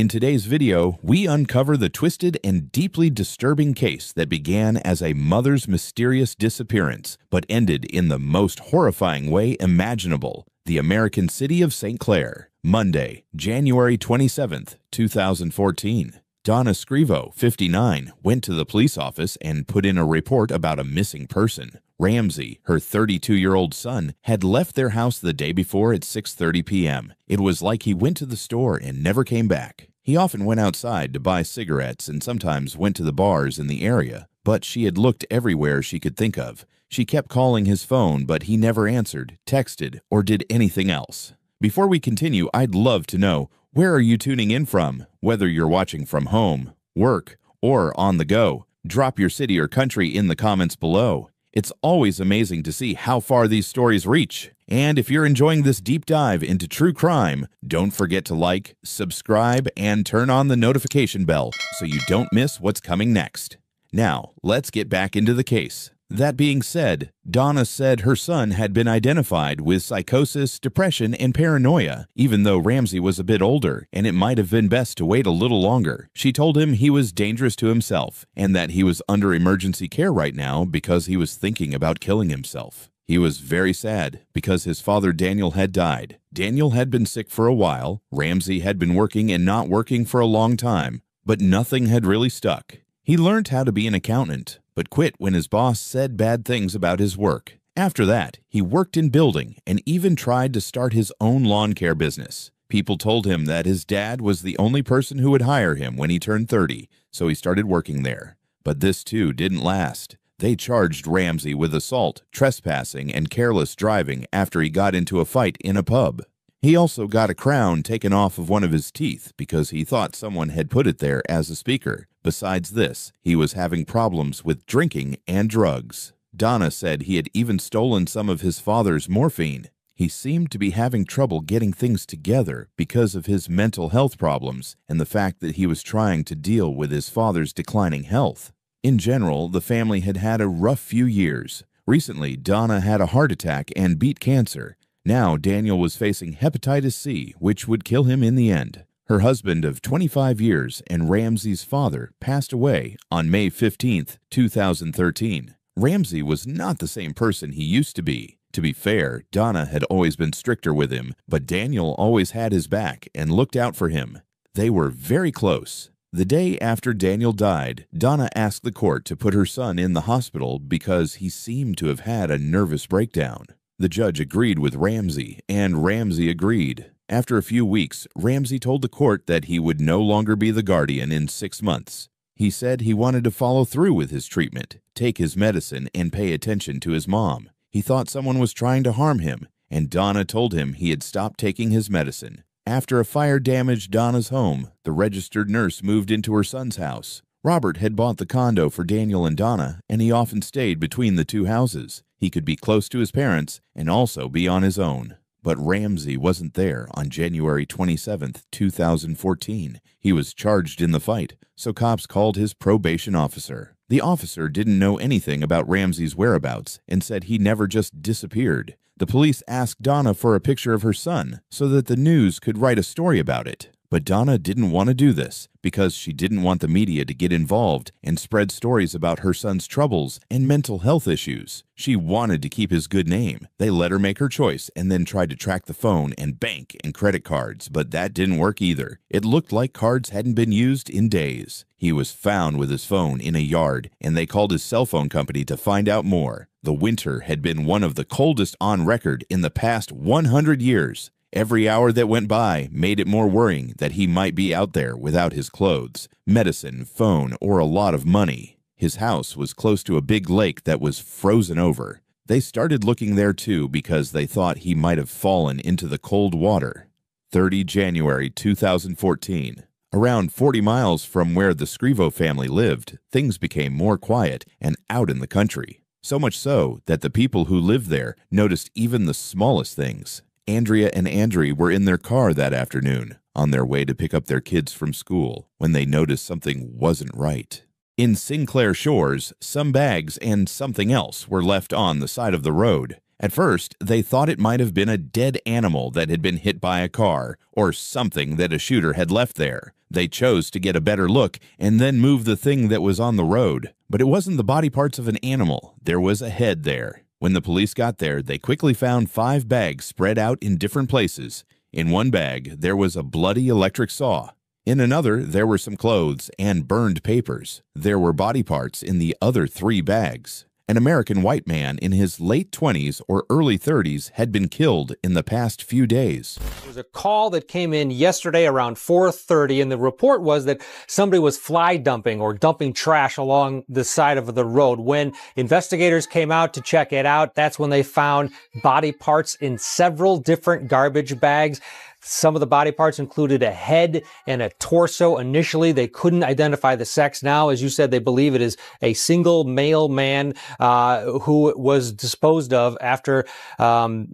In today's video, we uncover the twisted and deeply disturbing case that began as a mother's mysterious disappearance, but ended in the most horrifying way imaginable: the American city of St. Clair. Monday, January 27, 2014. Donna Scrivo, 59, went to the police office and put in a report about a missing person. Ramsey, her 32-year-old son, had left their house the day before at 6:30 p.m. It was like he went to the store and never came back. He often went outside to buy cigarettes and sometimes went to the bars in the area, but she had looked everywhere she could think of. She kept calling his phone, but he never answered, texted, or did anything else. Before we continue, I'd love to know, where are you tuning in from? Whether you're watching from home, work, or on the go, drop your city or country in the comments below. It's always amazing to see how far these stories reach. And if you're enjoying this deep dive into true crime, don't forget to like, subscribe, and turn on the notification bell so you don't miss what's coming next. Now, let's get back into the case. That being said, Donna said her son had been identified with psychosis, depression, and paranoia, even though Ramsey was a bit older, and it might have been best to wait a little longer. She told him he was dangerous to himself, and that he was under emergency care right now because he was thinking about killing himself. He was very sad because his father Daniel had died. Daniel had been sick for a while, Ramsey had been working and not working for a long time, but nothing had really stuck. He learned how to be an accountant, but quit when his boss said bad things about his work. After that, he worked in building and even tried to start his own lawn care business. People told him that his dad was the only person who would hire him when he turned 30, so he started working there. But this too didn't last. They charged Ramsey with assault, trespassing, and careless driving after he got into a fight in a pub. He also got a crown taken off of one of his teeth because he thought someone had put it there as a speaker. Besides this, he was having problems with drinking and drugs. Donna said he had even stolen some of his father's morphine. He seemed to be having trouble getting things together because of his mental health problems and the fact that he was trying to deal with his father's declining health. In general, the family had had a rough few years. Recently, Donna had a heart attack and beat cancer. Now Daniel was facing hepatitis C, which would kill him in the end. Her husband of 25 years and Ramsey's father passed away on May 15, 2013. Ramsey was not the same person he used to be. To be fair, Donna had always been stricter with him, but Daniel always had his back and looked out for him. They were very close. The day after Daniel died, Donna asked the court to put her son in the hospital because he seemed to have had a nervous breakdown. The judge agreed with Ramsey, and Ramsey agreed. After a few weeks, Ramsey told the court that he would no longer be the guardian in 6 months. He said he wanted to follow through with his treatment, take his medicine, and pay attention to his mom. He thought someone was trying to harm him, and Donna told him he had stopped taking his medicine. After a fire damaged Donna's home, the registered nurse moved into her son's house. Robert had bought the condo for Daniel and Donna, and he often stayed between the two houses. He could be close to his parents and also be on his own. But Ramsey wasn't there on January 27, 2014. He was charged in the fight, so cops called his probation officer. The officer didn't know anything about Ramsey's whereabouts and said he never just disappeared. The police asked Donna for a picture of her son so that the news could write a story about it. But Donna didn't want to do this because she didn't want the media to get involved and spread stories about her son's troubles and mental health issues. She wanted to keep his good name. They let her make her choice and then tried to track the phone and bank and credit cards, but that didn't work either. It looked like cards hadn't been used in days. He was found with his phone in a yard, and they called his cell phone company to find out more. The winter had been one of the coldest on record in the past 100 years. Every hour that went by made it more worrying that he might be out there without his clothes, medicine, phone, or a lot of money. His house was close to a big lake that was frozen over. They started looking there too because they thought he might have fallen into the cold water. 30 January 2014. Around 40 miles from where the Scrivo family lived, things became more quiet and out in the country. So much so that the people who lived there noticed even the smallest things. Andrea and Andrew were in their car that afternoon, on their way to pick up their kids from school, when they noticed something wasn't right. In Sinclair Shores, some bags and something else were left on the side of the road. At first, they thought it might have been a dead animal that had been hit by a car, or something that a shooter had left there. They chose to get a better look and then move the thing that was on the road. But it wasn't the body parts of an animal. There was a head there. When the police got there, they quickly found 5 bags spread out in different places. In one bag, there was a bloody electric saw. In another, there were some clothes and burned papers. There were body parts in the other 3 bags. An American white man in his late 20s or early 30s had been killed in the past few days. There was a call that came in yesterday around 4:30, and the report was that somebody was fly dumping or dumping trash along the side of the road. When investigators came out to check it out, that's when they found body parts in several different garbage bags. Some of the body parts included a head and a torso. Initially, they couldn't identify the sex. Now, as you said, they believe it is a single male man who was disposed of after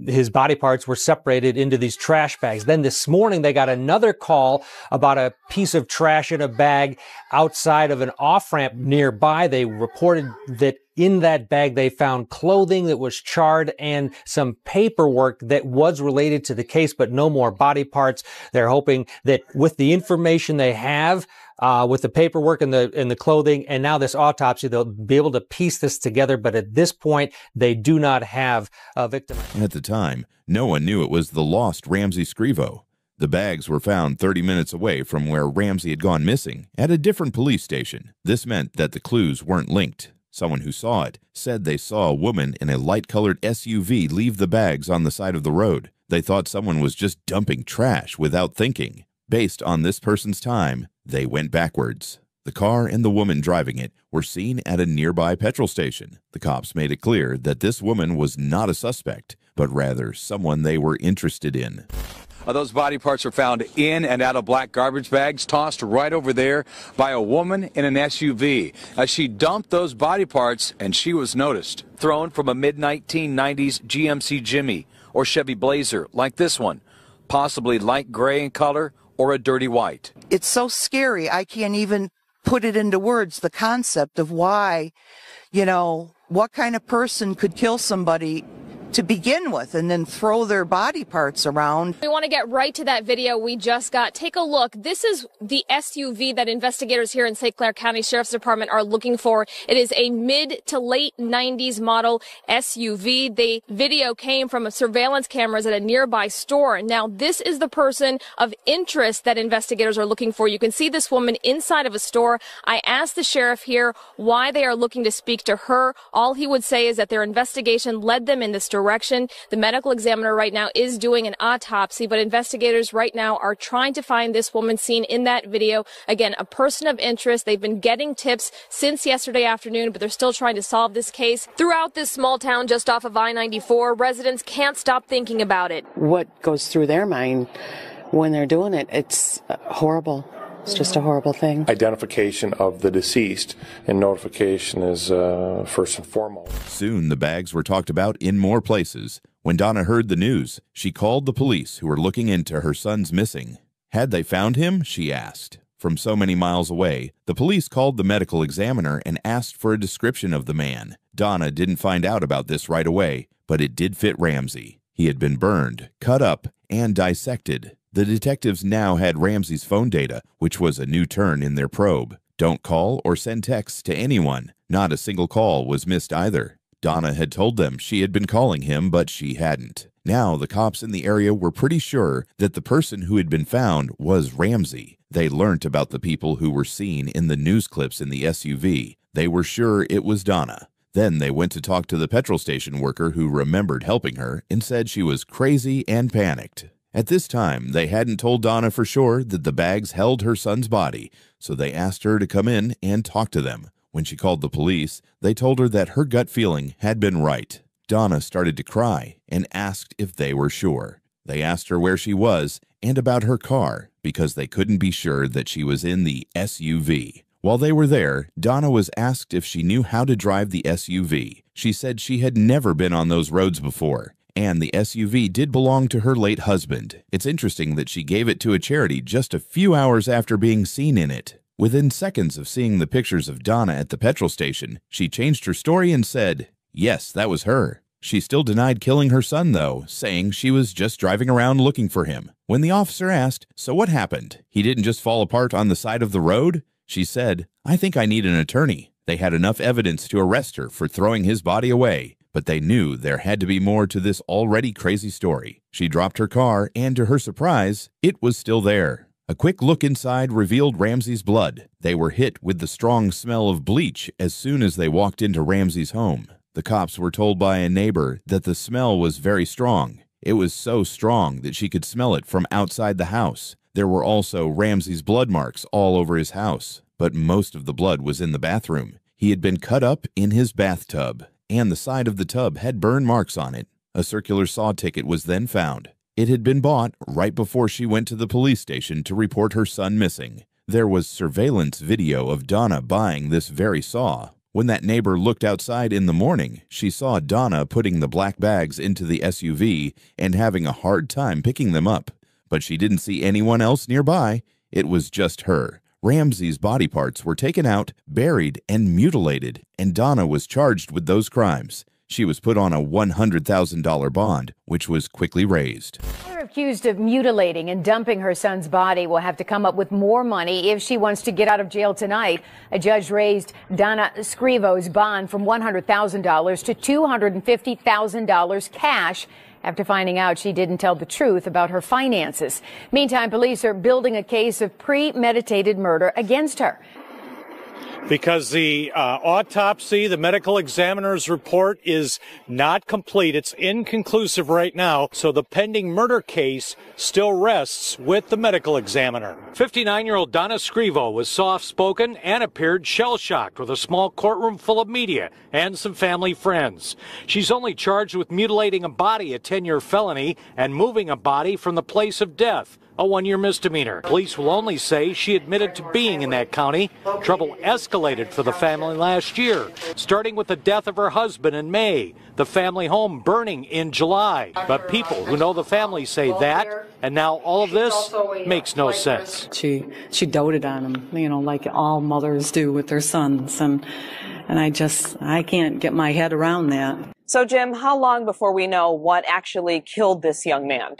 his body parts were separated into these trash bags. Then this morning, they got another call about a piece of trash in a bag outside of an off-ramp nearby. They reported that in that bag, they found clothing that was charred and some paperwork that was related to the case, but no more body parts. They're hoping that with the information they have, with the paperwork and the clothing, and now this autopsy, they'll be able to piece this together. But at this point, they do not have a victim. At the time, no one knew it was the lost Ramsey Scrivo. The bags were found 30 minutes away from where Ramsey had gone missing, at a different police station. This meant that the clues weren't linked. Someone who saw it said they saw a woman in a light-colored SUV leave the bags on the side of the road. They thought someone was just dumping trash without thinking. Based on this person's time, they went backwards. The car and the woman driving it were seen at a nearby petrol station. The cops made it clear that this woman was not a suspect, but rather someone they were interested in. Those body parts were found in and out of black garbage bags tossed right over there by a woman in an SUV. She dumped those body parts and she was noticed. Thrown from a mid-1990s GMC Jimmy or Chevy Blazer like this one, possibly light gray in color or a dirty white. It's so scary. I can't even put it into words, the concept of why, what kind of person could kill somebody to begin with and then throw their body parts around. We want to get right to that video we just got. Take a look. This is the SUV that investigators here in St. Clair County Sheriff's Department are looking for. It is a mid to late 90s model SUV. The video came from surveillance cameras at a nearby store. Now, this is the person of interest that investigators are looking for. You can see this woman inside of a store. I asked the sheriff here why they are looking to speak to her. All he would say is that their investigation led them in this direction. The medical examiner right now is doing an autopsy, but investigators right now are trying to find this woman seen in that video. Again, a person of interest. They've been getting tips since yesterday afternoon, but they're still trying to solve this case. Throughout this small town just off of I-94, residents can't stop thinking about it. What goes through their mind when they're doing it? It's horrible. It's just a horrible thing. Identification of the deceased and notification is first and foremost. Soon the bags were talked about in more places. When Donna heard the news, she called the police who were looking into her son's missing. Had they found him? She asked. From so many miles away, the police called the medical examiner and asked for a description of the man. Donna didn't find out about this right away, but it did fit Ramsey. He had been burned, cut up, and dissected. The detectives now had Ramsey's phone data, which was a new turn in their probe. Don't call or send texts to anyone. Not a single call was missed either. Donna had told them she had been calling him, but she hadn't. Now the cops in the area were pretty sure that the person who had been found was Ramsey. They learnt about the people who were seen in the news clips in the SUV. They were sure it was Donna. Then they went to talk to the petrol station worker who remembered helping her and said she was crazy and panicked. At this time, they hadn't told Donna for sure that the bags held her son's body, so they asked her to come in and talk to them. When she called the police, they told her that her gut feeling had been right. Donna started to cry and asked if they were sure. They asked her where she was and about her car because they couldn't be sure that she was in the SUV. While they were there, Donna was asked if she knew how to drive the SUV. She said she had never been on those roads before. And the SUV did belong to her late husband. It's interesting that she gave it to a charity just a few hours after being seen in it. Within seconds of seeing the pictures of Donna at the petrol station, she changed her story and said, yes, that was her. She still denied killing her son, though, saying she was just driving around looking for him. When the officer asked, "So what happened? He didn't just fall apart on the side of the road?" she said, "I think I need an attorney." They had enough evidence to arrest her for throwing his body away, but they knew there had to be more to this already crazy story. She dropped her car, and to her surprise, it was still there. A quick look inside revealed Ramsey's blood. They were hit with the strong smell of bleach as soon as they walked into Ramsey's home. The cops were told by a neighbor that the smell was very strong. It was so strong that she could smell it from outside the house. There were also Ramsey's blood marks all over his house, but most of the blood was in the bathroom. He had been cut up in his bathtub, and the side of the tub had burn marks on it. A circular saw ticket was then found. It had been bought right before she went to the police station to report her son missing. There was surveillance video of Donna buying this very saw. When that neighbor looked outside in the morning, she saw Donna putting the black bags into the SUV and having a hard time picking them up. But she didn't see anyone else nearby. It was just her. Ramsey's body parts were taken out, buried, and mutilated, and Donna was charged with those crimes. She was put on a $100,000 bond, which was quickly raised. Her accused of mutilating and dumping her son's body will have to come up with more money if she wants to get out of jail tonight. A judge raised Donna Scrivo's bond from $100,000 to $250,000 cash after finding out she didn't tell the truth about her finances. Meantime, police are building a case of premeditated murder against her. Because the autopsy, the medical examiner's report is not complete. It's inconclusive right now, so the pending murder case still rests with the medical examiner. 59-year-old Donna Scrivo was soft-spoken and appeared shell-shocked with a small courtroom full of media and some family friends. She's only charged with mutilating a body, a 10-year felony, and moving a body from the place of death, a 1-year misdemeanor. Police will only say she admitted to being in that county. Trouble escalated for the family last year, starting with the death of her husband in May, the family home burning in July. But people who know the family say that, and now all of this makes no sense. She doted on him, like all mothers do with their sons, and I can't get my head around that. So, Jim, how long before we know what actually killed this young man?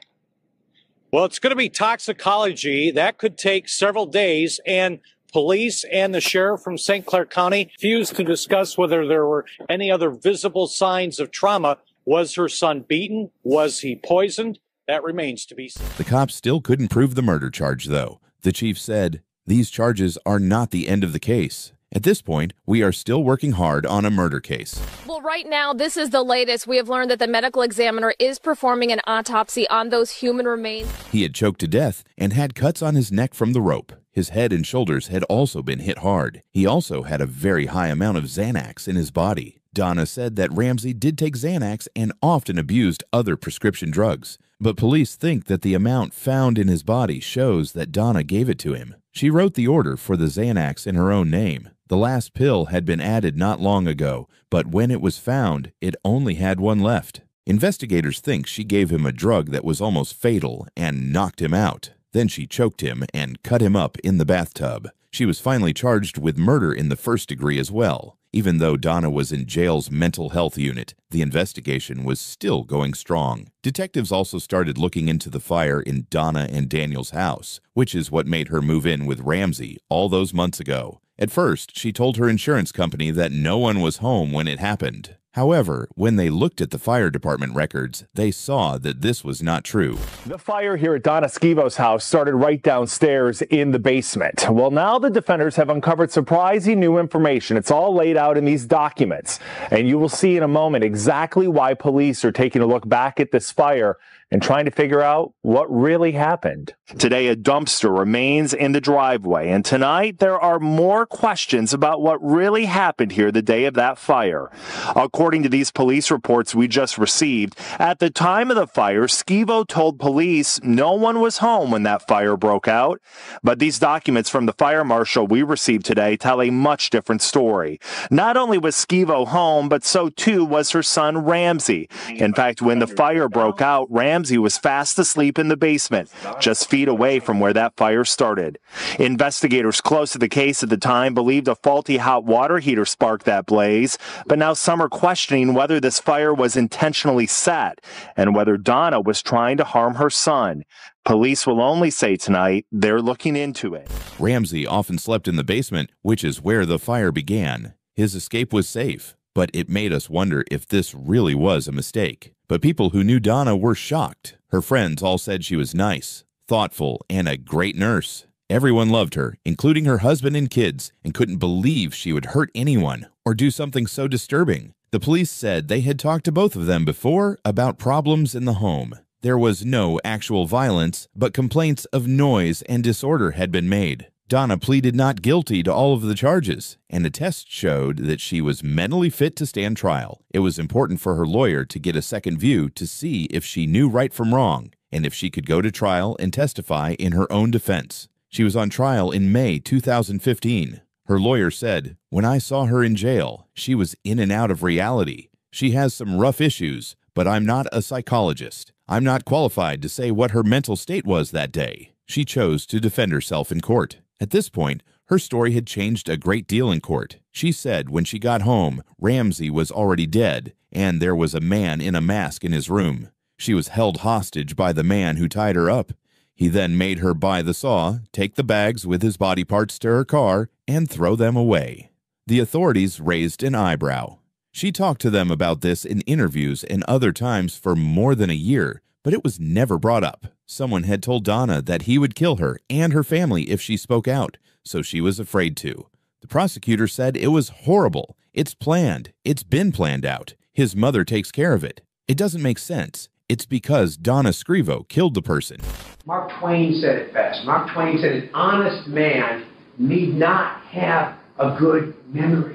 Well, it's going to be toxicology. That could take several days, and police and the sheriff from St. Clair County refused to discuss whether there were any other visible signs of trauma. Was her son beaten? Was he poisoned? That remains to be seen. The cops still couldn't prove the murder charge, though. The chief said, "These charges are not the end of the case. At this point, we are still working hard on a murder case." Well, right now, this is the latest. We have learned that the medical examiner is performing an autopsy on those human remains. He had choked to death and had cuts on his neck from the rope. His head and shoulders had also been hit hard. He also had a very high amount of Xanax in his body. Donna said that Ramsey did take Xanax and often abused other prescription drugs. But police think that the amount found in his body shows that Donna gave it to him. She wrote the order for the Xanax in her own name. The last pill had been added not long ago, but when it was found, it only had one left. Investigators think she gave him a drug that was almost fatal and knocked him out. Then she choked him and cut him up in the bathtub. She was finally charged with murder in the first degree as well. Even though Donna was in jail's mental health unit, the investigation was still going strong. Detectives also started looking into the fire in Donna and Daniel's house, which is what made her move in with Ramsey all those months ago. At first, she told her insurance company that no one was home when it happened. However, when they looked at the fire department records, they saw that this was not true. The fire here at Donna Scrivo's house started right downstairs in the basement. Well, now the defenders have uncovered surprising new information. It's all laid out in these documents. And you will see in a moment exactly why police are taking a look back at this fire and trying to figure out what really happened. Today, a dumpster remains in the driveway, and tonight there are more questions about what really happened here the day of that fire. According to these police reports we just received, at the time of the fire, Scrivo told police no one was home when that fire broke out. But these documents from the fire marshal we received today tell a much different story. Not only was Scrivo home, but so too was her son Ramsey. In fact, when the fire broke out, Ramsey Ramsey was fast asleep in the basement, just feet away from where that fire started. Investigators close to the case at the time believed a faulty hot water heater sparked that blaze, but now some are questioning whether this fire was intentionally set and whether Donna was trying to harm her son. Police will only say tonight they're looking into it. Ramsey often slept in the basement, which is where the fire began. His escape was safe, but it made us wonder if this really was a mistake. But people who knew Donna were shocked. Her friends all said she was nice, thoughtful, and a great nurse. Everyone loved her, including her husband and kids, and couldn't believe she would hurt anyone or do something so disturbing. The police said they had talked to both of them before about problems in the home. There was no actual violence, but complaints of noise and disorder had been made. Donna pleaded not guilty to all of the charges, and a test showed that she was mentally fit to stand trial. It was important for her lawyer to get a second view to see if she knew right from wrong, and if she could go to trial and testify in her own defense. She was on trial in May 2015. Her lawyer said, "When I saw her in jail, she was in and out of reality. She has some rough issues, but I'm not a psychologist. I'm not qualified to say what her mental state was that day." She chose to defend herself in court. At this point, her story had changed a great deal in court. She said when she got home, Ramsey was already dead, and there was a man in a mask in his room. She was held hostage by the man who tied her up. He then made her buy the saw, take the bags with his body parts to her car, and throw them away. The authorities raised an eyebrow. She talked to them about this in interviews and other times for more than a year, but it was never brought up. Someone had told Donna that he would kill her and her family if she spoke out, so she was afraid to. The prosecutor said it was horrible. It's planned. It's been planned out. His mother takes care of it. It doesn't make sense. It's because Donna Scrivo killed the person. Mark Twain said it best. Mark Twain said an honest man need not have a good memory.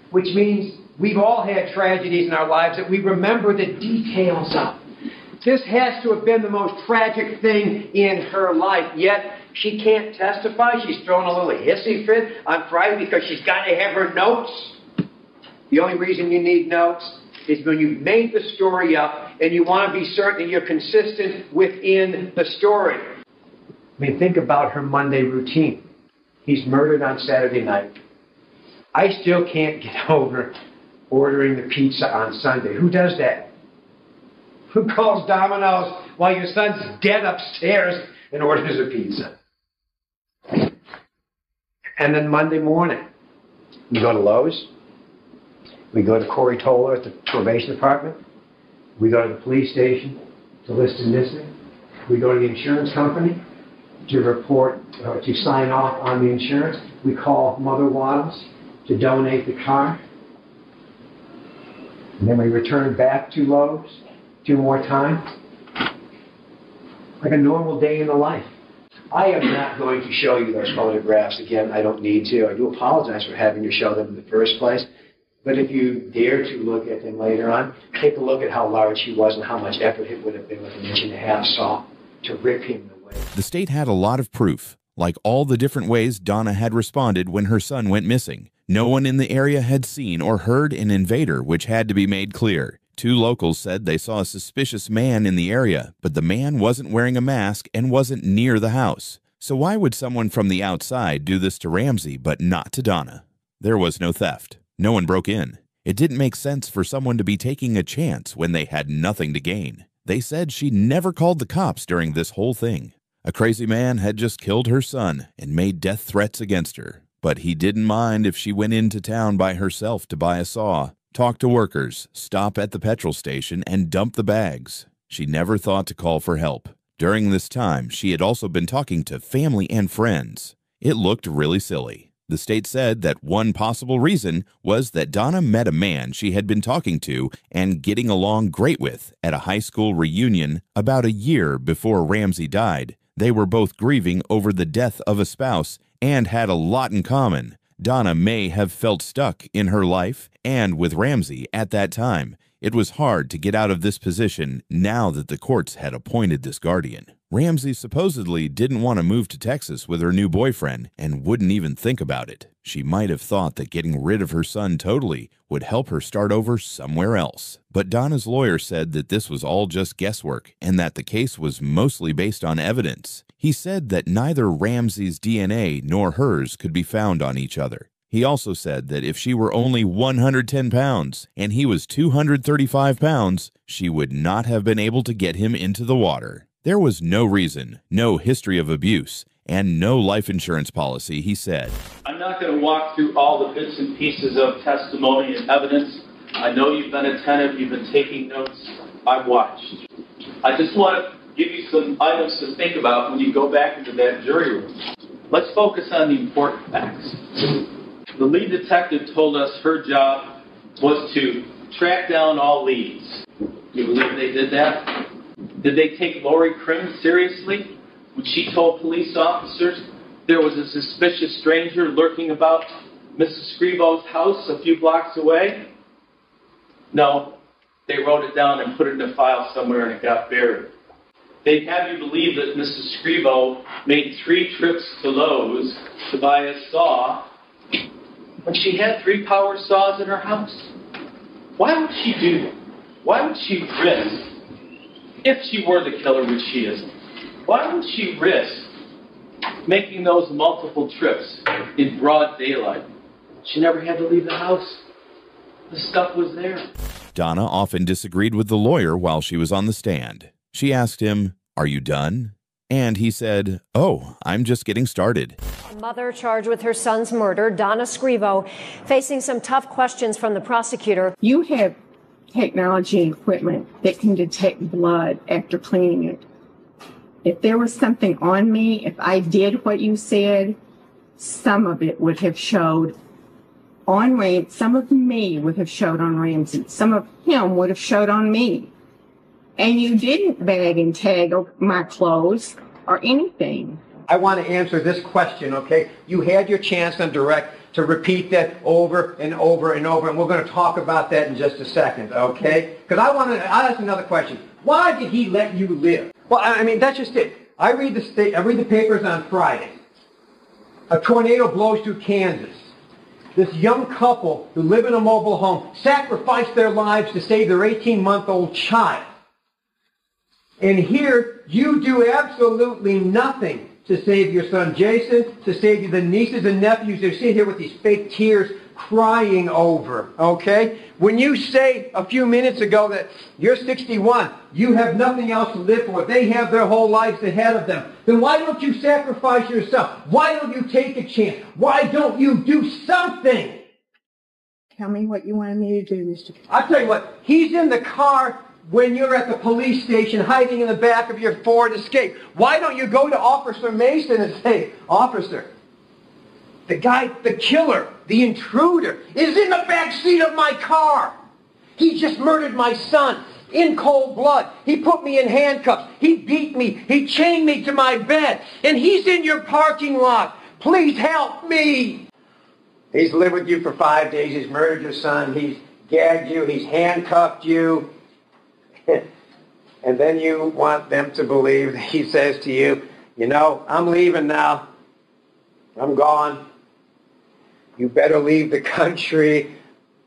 Which means we've all had tragedies in our lives that we remember the details of. This has to have been the most tragic thing in her life, yet she can't testify. She's throwing a little hissy fit on Friday because she's got to have her notes. The only reason you need notes is when you've made the story up and you want to be certain you're consistent within the story. I mean, think about her Monday routine. He's murdered on Saturday night. I still can't get over ordering the pizza on Sunday. Who does that? Who calls Domino's while your son's dead upstairs and orders a pizza? And then Monday morning, we go to Lowe's. We go to Corey Toller at the probation department. We go to the police station to list a missing. We go to the insurance company to report, to sign off on the insurance. We call Mother Waddles to donate the car. And then we return back to Lowe's 2 more times. Like a normal day in the life. I am not going to show you those photographs again. I don't need to. I do apologize for having you show them in the first place. But if you dare to look at them later on, take a look at how large he was and how much effort it would have been with an 1.5 inch saw to rip him away. The state had a lot of proof, like all the different ways Donna had responded when her son went missing. No one in the area had seen or heard an invader, which had to be made clear. 2 locals said they saw a suspicious man in the area, but the man wasn't wearing a mask and wasn't near the house. So why would someone from the outside do this to Ramsey but not to Donna? There was no theft. No one broke in. It didn't make sense for someone to be taking a chance when they had nothing to gain. They said she never called the cops during this whole thing. A crazy man had just killed her son and made death threats against her. But he didn't mind if she went into town by herself to buy a saw, talk to workers, stop at the petrol station, and dump the bags. She never thought to call for help. During this time, she had also been talking to family and friends. It looked really silly. The state said that one possible reason was that Donna met a man she had been talking to and getting along great with at a high school reunion about a year before Ramsey died. They were both grieving over the death of a spouse and had a lot in common. Donna may have felt stuck in her life and with Ramsey at that time. It was hard to get out of this position now that the courts had appointed this guardian. Ramsey supposedly didn't want to move to Texas with her new boyfriend and wouldn't even think about it. She might have thought that getting rid of her son totally would help her start over somewhere else. But Donna's lawyer said that this was all just guesswork and that the case was mostly based on evidence. He said that neither Ramsey's DNA nor hers could be found on each other. He also said that if she were only 110 pounds and he was 235 pounds, she would not have been able to get him into the water. There was no reason, no history of abuse, and no life insurance policy, he said. I'm not going to walk through all the bits and pieces of testimony and evidence. I know you've been attentive, you've been taking notes. I've watched. I just want to give you some items to think about when you go back into that jury room. Let's focus on the important facts. The lead detective told us her job was to track down all leads. You believe they did that? Did they take Lori Krim seriously when she told police officers there was a suspicious stranger lurking about Mrs. Scrivo's house a few blocks away? No, they wrote it down and put it in a file somewhere and it got buried. They'd have you believe that Mrs. Scrivo made 3 trips to Lowe's to buy a saw when she had 3 power saws in her house. Why would she do that? Why would she risk, if she were the killer, which she isn't, why would she risk making those multiple trips in broad daylight? She never had to leave the house. The stuff was there. Donna often disagreed with the lawyer while she was on the stand. She asked him, "Are you done?" And he said, "Oh, I'm just getting started." Mother charged with her son's murder, Donna Scrivo, facing some tough questions from the prosecutor. You have technology and equipment that can detect blood after cleaning it. If there was something on me, if I did what you said, some of it would have showed on Ramsey. Some of me would have showed on Ramsey. Some of him would have showed on me. And you didn't bag and tag my clothes or anything. I want to answer this question, okay? You had your chance on direct to repeat that over and over and over, and we're going to talk about that in just a second, okay? Because I'll ask another question. Why did he let you live? Well, I mean, that's just it. I read the papers on Friday. A tornado blows through Kansas. This young couple who live in a mobile home sacrificed their lives to save their 18-month-old child. And here, you do absolutely nothing to save your son Jason, to save the nieces and nephews who sit here with these fake tears crying over, okay? When you say a few minutes ago that you're 61, you have nothing else to live for, they have their whole lives ahead of them, then why don't you sacrifice yourself? Why don't you take a chance? Why don't you do something? Tell me what you wanted me to do, Mr. I'll tell you what, he's in the car when you're at the police station hiding in the back of your Ford Escape. Why don't you go to Officer Mason and say, "Officer, the guy, the killer, the intruder, is in the back seat of my car. He just murdered my son in cold blood. He put me in handcuffs. He beat me. He chained me to my bed. And he's in your parking lot. Please help me." He's lived with you for 5 days. He's murdered your son. He's gagged you. He's handcuffed you. And then you want them to believe that he says to you, "You know, I'm leaving now. I'm gone. You better leave the country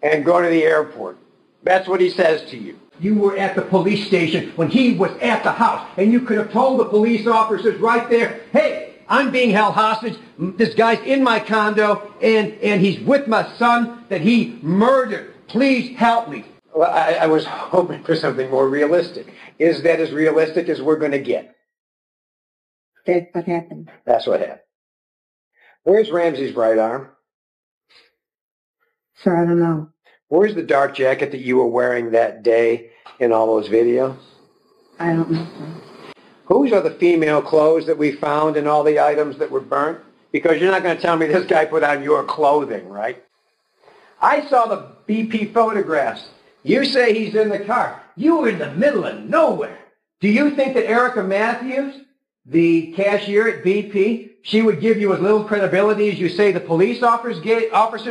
and go to the airport." That's what he says to you. You were at the police station when he was at the house, and you could have told the police officers right there, "Hey, I'm being held hostage. This guy's in my condo, and he's with my son that he murdered. Please help me." Well, I was hoping for something more realistic. Is that as realistic as we're going to get? That's what happened. That's what happened. Where's Ramsey's right arm? Sir, I don't know. Where's the dark jacket that you were wearing that day in all those videos? I don't know. Whose are the female clothes that we found in all the items that were burnt? Because you're not going to tell me this guy put on your clothing, right? I saw the BP photographs. You say he's in the car. You were in the middle of nowhere. Do you think that Erica Matthews, the cashier at BP, she would give you as little credibility as you say the police officers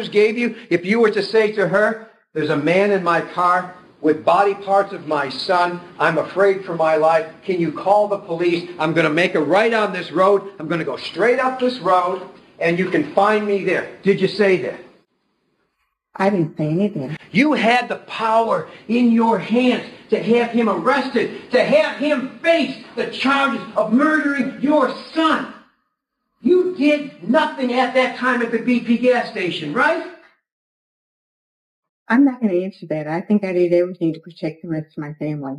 gave you if you were to say to her, "There's a man in my car with body parts of my son. I'm afraid for my life. Can you call the police? I'm going to make a right on this road. I'm going to go straight up this road, and you can find me there. Did you say that? I didn't say anything. You had the power in your hands to have him arrested, to have him face the charges of murdering your son. You did nothing at that time at the BP gas station, right? I'm not going to answer that. I think I did everything to protect the rest of my family.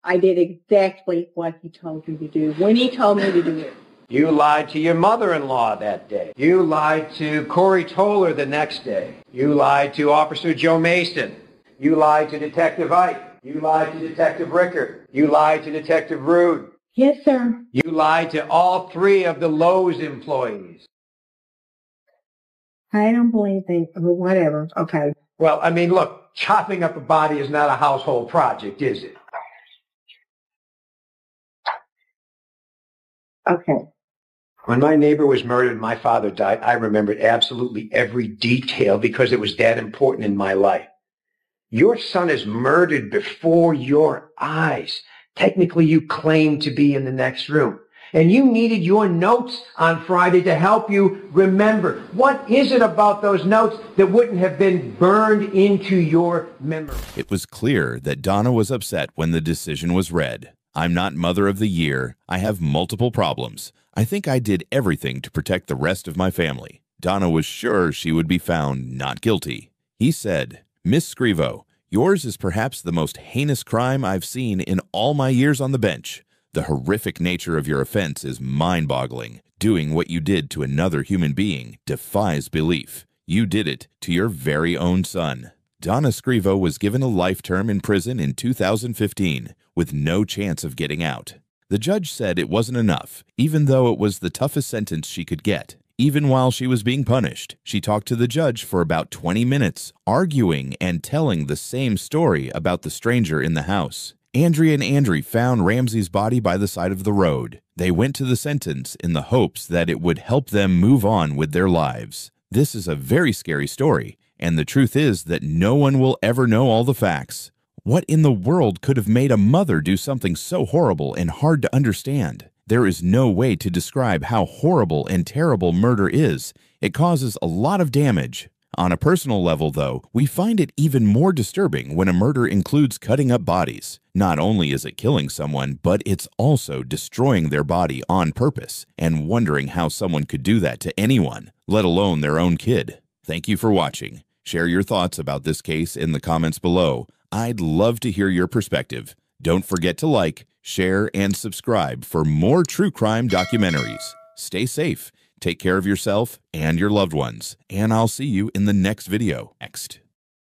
I did exactly what he told me to do, when he told me to do it. You lied to your mother-in-law that day. You lied to Corey Toller the next day. You lied to Officer Joe Mason. You lied to Detective Ike. You lied to Detective Rickard. You lied to Detective Rude. Yes, sir. You lied to all 3 of the Lowe's employees. I don't believe that, but whatever. Okay. Well, I mean, look, chopping up a body is not a household project, is it? Okay. When my neighbor was murdered and my father died, I remembered absolutely every detail because it was that important in my life. Your son is murdered before your eyes. Technically, you claim to be in the next room. And you needed your notes on Friday to help you remember. What is it about those notes that wouldn't have been burned into your memory? It was clear that Donna was upset when the decision was read. I'm not Mother of the Year. I have multiple problems. I think I did everything to protect the rest of my family. Donna was sure she would be found not guilty. He said, Miss Scrivo, yours is perhaps the most heinous crime I've seen in all my years on the bench. The horrific nature of your offense is mind-boggling. Doing what you did to another human being defies belief. You did it to your very own son. Donna Scrivo was given a life term in prison in 2015 with no chance of getting out. The judge said it wasn't enough, even though it was the toughest sentence she could get. Even while she was being punished, she talked to the judge for about 20 minutes, arguing and telling the same story about the stranger in the house. Andrea and Andrew found Ramsey's body by the side of the road. They went to the sentence in the hopes that it would help them move on with their lives. This is a very scary story, and the truth is that no one will ever know all the facts. What in the world could have made a mother do something so horrible and hard to understand? There is no way to describe how horrible and terrible murder is. It causes a lot of damage. On a personal level, though, we find it even more disturbing when a murder includes cutting up bodies. Not only is it killing someone, but it's also destroying their body on purpose and wondering how someone could do that to anyone, let alone their own kid. Thank you for watching. Share your thoughts about this case in the comments below. I'd love to hear your perspective. Don't forget to like, share, and subscribe for more true crime documentaries. Stay safe. Take care of yourself and your loved ones, and I'll see you in the next video. Next.